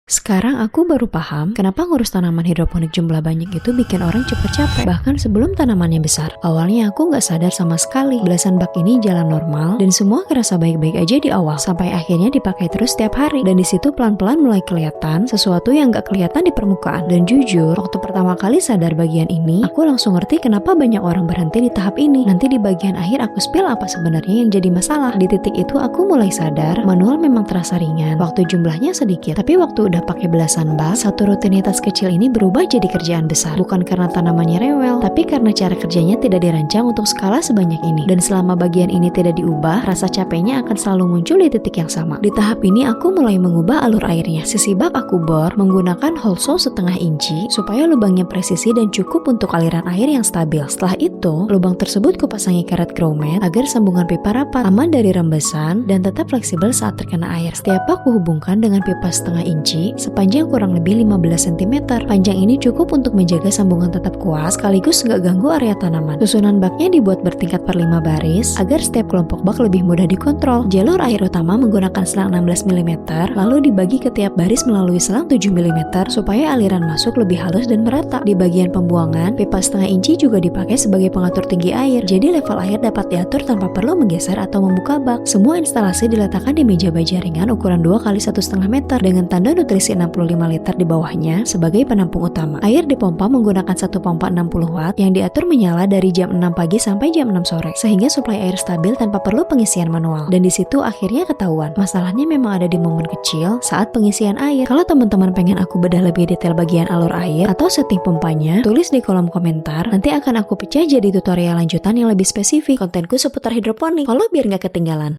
Sekarang aku baru paham kenapa ngurus tanaman hidroponik jumlah banyak itu bikin orang cepet capek, bahkan sebelum tanamannya besar. Awalnya aku nggak sadar sama sekali, belasan bak ini jalan normal dan semua kerasa baik-baik aja di awal, sampai akhirnya dipakai terus setiap hari. Dan di situ pelan-pelan mulai kelihatan sesuatu yang nggak kelihatan di permukaan. Dan jujur, waktu pertama kali sadar bagian ini, aku langsung ngerti kenapa banyak orang berhenti di tahap ini. Nanti di bagian akhir aku spill apa sebenarnya yang jadi masalah. Di titik itu aku mulai sadar, manual memang terasa ringan, waktu jumlahnya sedikit, tapi waktu udah pakai belasan bak, satu rutinitas kecil ini berubah jadi kerjaan besar. Bukan karena tanamannya rewel, tapi karena cara kerjanya tidak dirancang untuk skala sebanyak ini. Dan selama bagian ini tidak diubah, rasa capeknya akan selalu muncul di titik yang sama. Di tahap ini aku mulai mengubah alur airnya. Sisi bak aku bor menggunakan hole saw setengah inci supaya lubangnya presisi dan cukup untuk aliran air yang stabil. Setelah itu, lubang tersebut kupasangi karet grow mat agar sambungan pipa rapat, aman dari rembesan, dan tetap fleksibel saat terkena air. Setiap bak kuhubungkan dengan pipa setengah inci sepanjang kurang lebih 15 cm. Panjang ini cukup untuk menjaga sambungan tetap kuat sekaligus nggak ganggu area tanaman. Susunan baknya dibuat bertingkat per 5 baris agar setiap kelompok bak lebih mudah dikontrol. Jalur air utama menggunakan selang 16 mm, lalu dibagi ke tiap baris melalui selang 7 mm supaya aliran masuk lebih halus dan merata. Di bagian pembuangan, pipa setengah inci juga dipakai sebagai pengatur tinggi air, jadi level air dapat diatur tanpa perlu menggeser atau membuka bak. Semua instalasi diletakkan di meja baja ringan ukuran 2 x 1,5 meter dengan tanda nutrisi 65 liter di bawahnya sebagai penampung utama. Air dipompa menggunakan satu pompa 60 watt yang diatur menyala dari jam 6 pagi sampai jam 6 sore sehingga suplai air stabil tanpa perlu pengisian manual. Dan di situ akhirnya ketahuan, masalahnya memang ada di momen kecil saat pengisian air. Kalau teman-teman pengen aku bedah lebih detail bagian alur air atau setting pompanya, tulis di kolom komentar. Nanti akan aku pecah jadi tutorial lanjutan yang lebih spesifik. Kontenku seputar hidroponik. Follow biar nggak ketinggalan.